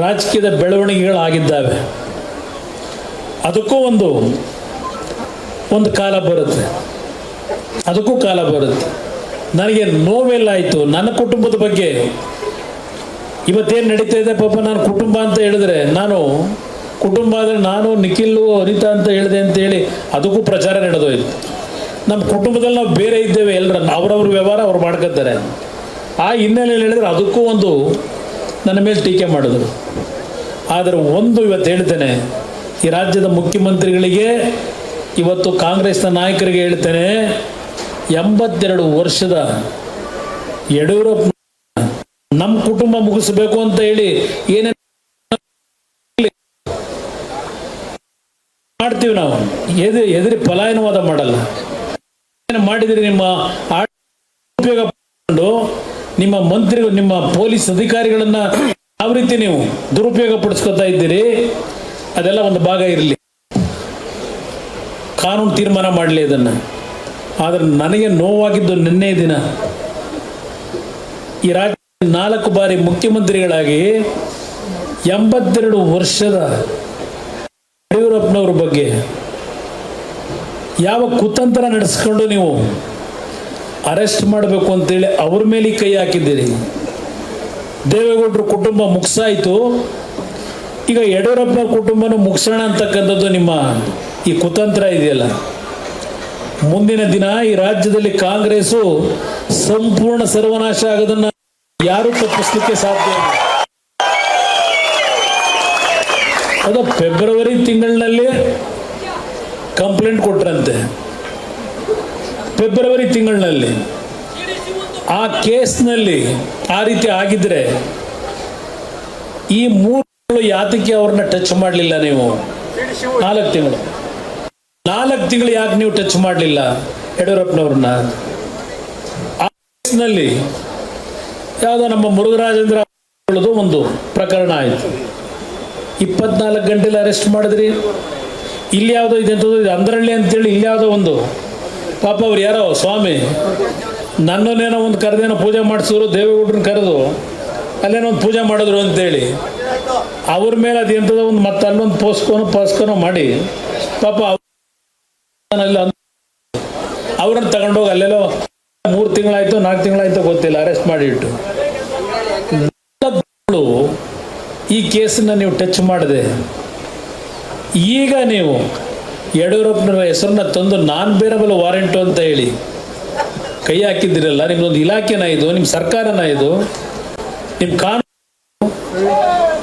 ರಾಜಕೀಯದ ಬೆಳವಣಿಗೆಗಳಾಗಿದ್ದಾವೆ. ಅದಕ್ಕೂ ಒಂದು ಕಾಲ ಬರುತ್ತೆ, ಅದಕ್ಕೂ ಕಾಲ ಬರುತ್ತೆ. ನನಗೆ ನೋವೆಲ್ಲ ಆಯಿತು ನನ್ನ ಕುಟುಂಬದ ಬಗ್ಗೆ. ಇವತ್ತೇನು ನಡೀತಾ ಇದೆ ಪಾಪ, ನಾನು ಕುಟುಂಬ ಅಂತ ಹೇಳಿದ್ರೆ, ನಾನು ಕುಟುಂಬ ಅಂದರೆ ನಾನು ನಿಖಿಲ್ ಅನಿತಾ ಅಂತ ಹೇಳಿದೆ ಅಂತೇಳಿ ಅದಕ್ಕೂ ಪ್ರಚಾರ ನಡೆದೋಯ್ತು. ನಮ್ಮ ಕುಟುಂಬದಲ್ಲಿ ನಾವು ಬೇರೆ ಇದ್ದೇವೆ, ಎಲ್ಲರ ಅವ್ರವ್ರ ವ್ಯವಹಾರ ಅವ್ರು ಮಾಡ್ಕೊತಾರೆ. ಆ ಹಿನ್ನೆಲೆಯಲ್ಲಿ ಹೇಳಿದ್ರೆ ಅದಕ್ಕೂ ನನ್ನ ಮೇಲೆ ಟೀಕೆ ಮಾಡಿದ್ರು. ಆದರೆ ಇವತ್ತು ಹೇಳ್ತೇನೆ, ಈ ರಾಜ್ಯದ ಮುಖ್ಯಮಂತ್ರಿಗಳಿಗೆ, ಇವತ್ತು ಕಾಂಗ್ರೆಸ್ನ ನಾಯಕರಿಗೆ ಹೇಳ್ತೇನೆ, 82 ವರ್ಷದ ಯಡಿಯೂರಪ್ಪ ನಮ್ಮ ಕುಟುಂಬ ಮುಗಿಸಬೇಕು ಅಂತ ಹೇಳಿ ಏನೇನು ಮಾಡ್ತೀವಿ ನಾವು, ಎದುರಿ ಪಲಾಯನವಾದ ಮಾಡಲ್ಲ. ಮಾಡಿದ್ರಿ ನಿಮ್ಮ ಉಪಯೋಗ ಪಡಿಸಿಕೊಂಡು ನಿಮ್ಮ ಮಂತ್ರಿಗಳು, ನಿಮ್ಮ ಪೊಲೀಸ್ ಅಧಿಕಾರಿಗಳನ್ನ ಯಾವ ರೀತಿ ನೀವು ದುರುಪಯೋಗ ಪಡಿಸ್ಕೊತಾ ಇದ್ದೀರಿ, ಅದೆಲ್ಲ ಒಂದು ಭಾಗ ಇರಲಿ, ಕಾನೂನು ತೀರ್ಮಾನ ಮಾಡಲಿ ಅದನ್ನು. ಆದರೆ ನನಗೆ ನೋವಾಗಿದ್ದು ನಿನ್ನೆ ದಿನ, ಈ ರಾಜ್ಯ 4 ಬಾರಿ ಮುಖ್ಯಮಂತ್ರಿಗಳಾಗಿ 82 ವರ್ಷದ ಯಡಿಯೂರಪ್ಪನವ್ರ ಬಗ್ಗೆ ಯಾವ ಕುತಂತ್ರ ನಡೆಸ್ಕೊಂಡು ನೀವು ಅರೆಸ್ಟ್ ಮಾಡಬೇಕು ಅಂತೇಳಿ ಅವ್ರ ಮೇಲೆ ಕೈ ಹಾಕಿದ್ದೀರಿ. ದೇವೇಗೌಡರ ಕುಟುಂಬ ಮುಗಿಸಾಯಿತು, ಈಗ ಯಡಿಯೂರಪ್ಪ ಕುಟುಂಬನೂ ಮುಗಿಸೋಣ ಅಂತಕ್ಕಂಥದ್ದು ನಿಮ್ಮ ಈ ಕುತಂತ್ರ ಇದೆಯಲ್ಲ. ಮುಂದಿನ ದಿನ ಈ ರಾಜ್ಯದಲ್ಲಿ ಕಾಂಗ್ರೆಸ್ಸು ಸಂಪೂರ್ಣ ಸರ್ವನಾಶ ಆಗೋದನ್ನ ಯಾರು ತಪ್ಪಿಸ್ಲಿಕ್ಕೆ ಸಾಧ್ಯ ಇಲ್ಲ. ಅದು ಫೆಬ್ರವರಿ ತಿಂಗಳಿನಲ್ಲಿ ಕಂಪ್ಲೇಂಟ್ ಕೊಟ್ರಂತೆ. ಫೆಬ್ರವರಿ ತಿಂಗಳಿನಲ್ಲಿ ಆ ಕೇಸ್ನಲ್ಲಿ ಆ ರೀತಿ ಆಗಿದ್ರೆ ಈ 3 ತಿಂಗಳು ಯಾತಕ್ಕೆ ಅವ್ರನ್ನ ಟಚ್ ಮಾಡಲಿಲ್ಲ ನೀವು? 4 ತಿಂಗಳು ಯಾಕೆ ನೀವು ಟಚ್ ಮಾಡಲಿಲ್ಲ ಯಡಿಯೂರಪ್ಪನವ್ರನ್ನ? ಆ ಕೇಸ್ನಲ್ಲಿ ಯಾವುದೋ ನಮ್ಮ ಮುರುಘರಾಜೇಂದ್ರ ಒಂದು ಪ್ರಕರಣ ಆಯಿತು, 24 ಗಂಟೆಲಿ ಅರೆಸ್ಟ್ ಮಾಡಿದ್ರಿ. ಇಲ್ಲಿ ಯಾವುದೋ ಇದೆಂಥದ್ದು ಇದು ಅಂದ್ರಳ್ಳಿ ಅಂತೇಳಿ ಇಲ್ಲಿ ಯಾವುದೋ ಒಂದು ಪಾಪ ಅವ್ರು ಯಾರೋ ಸ್ವಾಮಿ ನನ್ನನ್ನೇನೋ ಒಂದು ಕರೆದೇನೋ ಪೂಜೆ ಮಾಡಿಸಿದ್ರು, ದೇವೇಗೌಡರನ್ನ ಕರೆದು ಅಲ್ಲೇನೋ ಒಂದು ಪೂಜೆ ಮಾಡಿದ್ರು ಅಂತೇಳಿ ಅವ್ರ ಮೇಲೆ ಅದು ಎಂಥದೋ ಒಂದು ಮತ್ತೆ ಅಲ್ಲೊಂದು ಪೋಸ್ಕೋನೋ ಮಾಡಿ ಪಾಪ ಅವ್ರನ್ನ ತಗೊಂಡೋಗಿ ಅಲ್ಲೆಲ್ಲೋ 3 ತಿಂಗಳಾಯ್ತು 4 ತಿಂಗಳಾಯ್ತು ಗೊತ್ತಿಲ್ಲ ಅರೆಸ್ಟ್ ಮಾಡಿಟ್ಟು. ಈ ಕೇಸನ್ನ ನೀವು ಟಚ್ ಮಾಡಿದೆ. ಈಗ ನೀವು ಯಡಿಯೂರಪ್ಪನವರ ಹೆಸರನ್ನ ತಂದು ನಾನ್ ಬೇರಬಲ್ ವಾರೆಂಟು ಅಂತ ಹೇಳಿ ಕೈ ಹಾಕಿದ್ದೀರಲ್ಲ. ನಿಮ್ದೊಂದು ಇಲಾಖೆನ ಇದು, ನಿಮ್ಮ ಸರ್ಕಾರನ ಇದು, ನಿಮ್ಮ ಕಾನೂನು.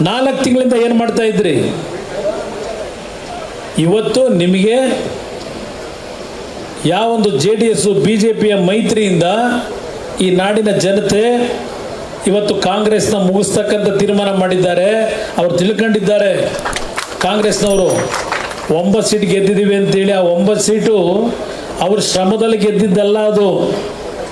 4 ತಿಂಗಳಿಂದ ಏನು ಮಾಡ್ತಾ ಇದ್ರಿ? ಇವತ್ತು ನಿಮಗೆ ಯಾವೊಂದು JDS BJPಯ ಮೈತ್ರಿಯಿಂದ ಈ ನಾಡಿನ ಜನತೆ ಇವತ್ತು ಕಾಂಗ್ರೆಸ್ನ ಮುಗಿಸ್ತಕ್ಕಂಥ ತೀರ್ಮಾನ ಮಾಡಿದ್ದಾರೆ. ಅವರು ತಿಳ್ಕೊಂಡಿದ್ದಾರೆ ಕಾಂಗ್ರೆಸ್ನವರು 9 ಸೀಟ್ ಗೆದ್ದಿದ್ದೀವಿ ಅಂತೇಳಿ. ಆ 9 ಸೀಟು ಅವ್ರ ಶ್ರಮದಲ್ಲಿ ಗೆದ್ದಿದ್ದಲ್ಲ, ಅದು